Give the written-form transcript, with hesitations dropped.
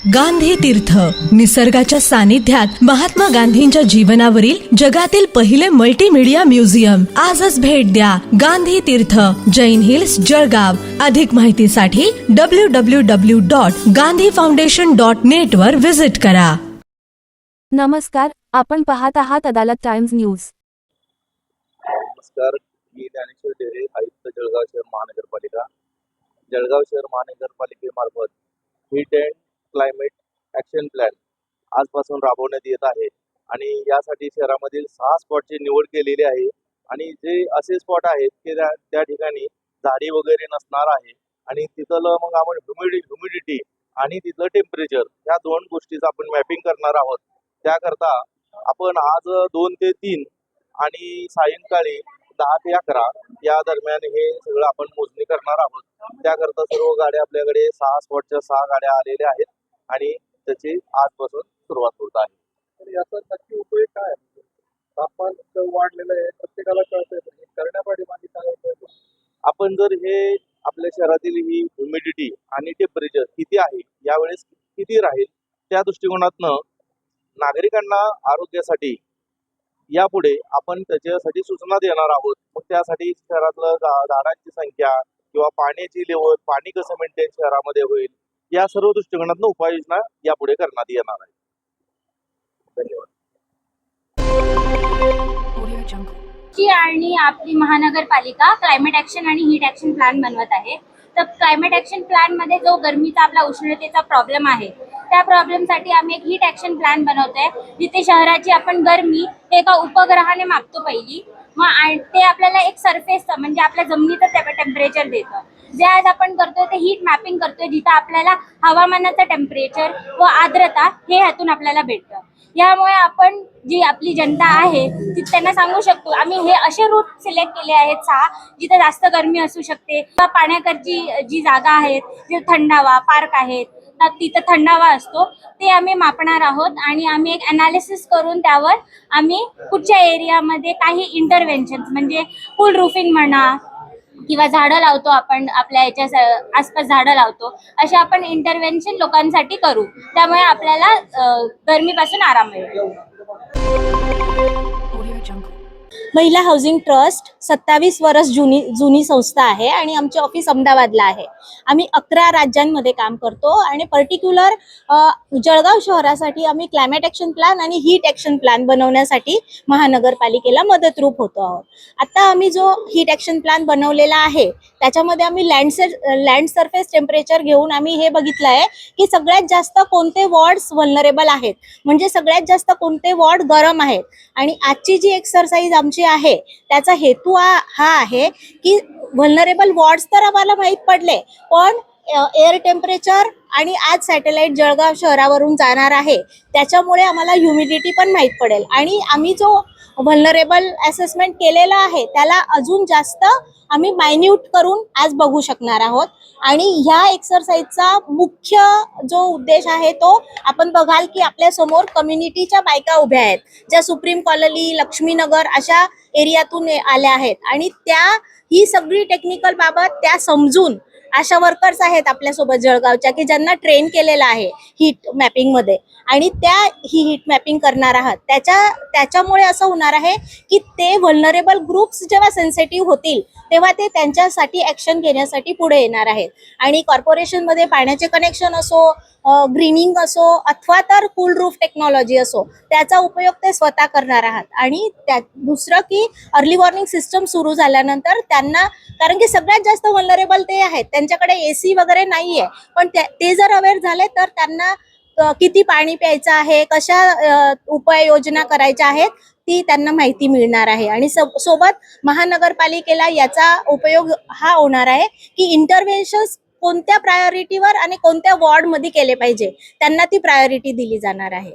गांधी तीर्थ, निसर्गाच्या सानिध्यात महात्मा गांधींच्या जीवनावरील जगातील पहिले मल्टीमीडिया म्युझियम. आजच भेट द्या. गांधी तीर्थ, जैन हिल्स, जळगाव. अधिक माहितीसाठी www.gandhifoundation.net वर विजिट करा. नमस्कार, आपण पाहत आहात अदालत टाइम्स न्यूज. नमस्कार, मी ज्ञानेश्वर ढेरे, आयुक्त जळगाव शहर महानगरपालिका. जळगाव शहर महानगरपालिकेमार्फत heat and climate action plan आजपासून राबवण्यात येत आहे आणि यासाठी शहरामधील 6 स्पॉटची निवड केलेली आहे आणि जे असे स्पॉट आहेत की त्या ठिकाणी झाडी वगैरे नसणार आहे आणि तिथलं मग आपण ह्युमिडिटी आणि तिथलं टेम्परेचर ह्या 2 गोष्टीचं आपण मॅपिंग करणार आहोत. त्याकरता आपण आज 2 ते 3 आणि सायंकाळी 10 ते 11 या दरम्यान हे सगळं आपण मोजणी करणार आहोत. त्याकरता सर्व गाड्या आपल्याकडे 6 स्पॉटच्या 6 गाड्या आलेल्या आहेत आणि त्याची आजपासून सुरुवात होत आहे. तर याचा नक्की उपयोग काय आहे? तापमान वाढलेलं आहे, प्रत्येकाला कळतंय, करण्यापाठीमागे काय होतं? आपण जर हे आपल्या शहरातील ही ह्युमिडिटी आणि टेम्परेचर किती आहे, यावेळेस किती राहील, त्या दृष्टिकोनातनं नागरिकांना आरोग्यासाठी यापुढे आपण त्याच्यासाठी सूचना देणार आहोत. मग त्यासाठी शहरातलं झाडांची संख्या किंवा पाण्याची लेवल, पाणी कसं मेंटेन शहरामध्ये होईल, या सर्व दृष्टिकोनातून उपाययोजना यापुढे करण्यात येणार आहे. धन्यवाद. आणि आपली महानगरपालिका क्लायमेट ॲक्शन आणि हीट ॲक्शन प्लॅन बनवत आहे. तर क्लायमेट ॲक्शन प्लॅन मध्ये जो गरमीचा आपला उष्णतेचा प्रॉब्लेम आहे, त्या प्रॉब्लेमसाठी आम्ही एक हीट ॲक्शन प्लॅन बनवतोय, जिथे शहराची आपण गरमी एका उपग्रहाने मापतो पहिली. मग ते आपल्याला एक सरफेस म्हणजे आपल्या जमिनीचं टेम्परेचर देतं. जे आज आपण करतोय ते हीट मॅपिंग करतोय, जिथं आपल्याला हवामानाचं टेम्परेचर व आर्द्रता हे ह्यातून आपल्याला भेटतं. यामुळे आपण जी आपली जनता आहे ती त्यांना सांगू शकतो. आम्ही हे असे रूट सिलेक्ट केले आहेत 6, जिथे जास्त गरमी असू शकते किंवा पाण्याकडची जी जागा आहेत, जे थंडावा पार्क आहेत, तर तिथं थंडावा असतो, ते आम्ही मापणार आहोत आणि आम्ही एक ॲनालिसिस करून त्यावर आम्ही कुठच्या एरियामध्ये काही इंटरव्हेन्शन्स म्हणजे कूल रूफिंग म्हणा किंवा झाडं लावतो, आपण आपल्या याच्या आसपास झाडं लावतो, असे आपण इंटरव्हेन्शन लोकांसाठी करू. त्यामुळे आपल्याला गरमीपासून आराम मिळेल. महिला हाऊसिंग ट्रस्ट 27 वर्ष जुनी संस्था आहे आणि आमचे ऑफिस अहमदाबादला आहे. आम्ही 11 राज्यांमध्ये काम करतो आणि पर्टिक्युलर जळगाव शहरासाठी आम्ही क्लायमेट ॲक्शन प्लॅन आणि हीट ॲक्शन प्लॅन बनवण्यासाठी महानगरपालिकेला मदतरूप होतो आहोत. आता आम्ही जो हीट ॲक्शन प्लॅन बनवलेला आहे त्याच्यामध्ये आम्ही लँड सरफेस टेम्परेचर घेऊन आम्ही हे बघितलं आहे की सगळ्यात जास्त कोणते वॉर्ड्स व्हल्नरेबल आहेत, म्हणजे सगळ्यात जास्त कोणते वॉर्ड गरम आहेत. आणि आजची जी एक्सरसाइज आमची आहे त्याचा हेतू हा आहे की व्हल्नरेबल वॉर्ड्स तर आम्हाला माहीत पडले, पण एअर टेम्परेचर आणि आज सॅटेलाइट जळगाव शहरावरून जाणार आहे त्याच्यामुळे आम्हाला ह्युमिडिटी पण माहीत पडेल आणि आम्ही जो व्हल्नरेबल असेसमेंट केलेला आहे त्याला अजून जास्त आम्ही मायन्यूट करून आज बघू शकणार आहोत. आणि ह्या एक्सरसाइजचा मुख्य जो उद्देश आहे तो आपण बघाल की आपल्या समोर कम्युनिटीच्या बायका उभ्या आहेत, ज्या सुप्रीम कॉलनी, लक्ष्मीनगर अशा एरियातून आल्या आहेत आणि त्या ही सगळी टेक्निकल बाबत त्या समजून अशा वर्कर्स आहेत आपल्यासोबत जळगावच्या की ज्यांना ट्रेन केलेलं आहे हीट मॅपिंग मध्ये आणि त्या ही हीट मॅपिंग करणार आहात. त्याच्यामुळे असं होणार आहे की ते व्हल्नरेबल ग्रुप्स जेव्हा सेन्सिटिव्ह होतील तेव्हा ते त्यांच्यासाठी ॲक्शन घेण्यासाठी पुढे येणार आहेत. आणि कॉर्पोरेशनमध्ये पाण्याचे कनेक्शन असो, ग्रीनिंग असो अथवा तर कूल रूफ टेक्नॉलॉजी असो, त्याचा उपयोग ते स्वतः करणार आहात. आणि दुसरं की अर्ली वॉर्निंग सिस्टम सुरू झाल्यानंतर त्यांना, कारण की सगळ्यात जास्त व्हल्नरेबल ते आहेत, त्यांच्याकडे AC वगैरे नाहीये, पण ते जर अवेअर झाले तर त्यांना किती पाणी प्यायचं आहे, कशा उपाययोजना करायच्या आहेत ती त्यांना माहिती मिळणार आहे. आणि सोबत महानगरपालिकेला याचा उपयोग हा होणार आहे की इंटरव्हेन्शन्स कोणत्या प्रायोरिटीवर आणि कोणत्या वॉर्डमध्ये केले पाहिजे त्यांना ती प्रायोरिटी दिली जाणार आहे.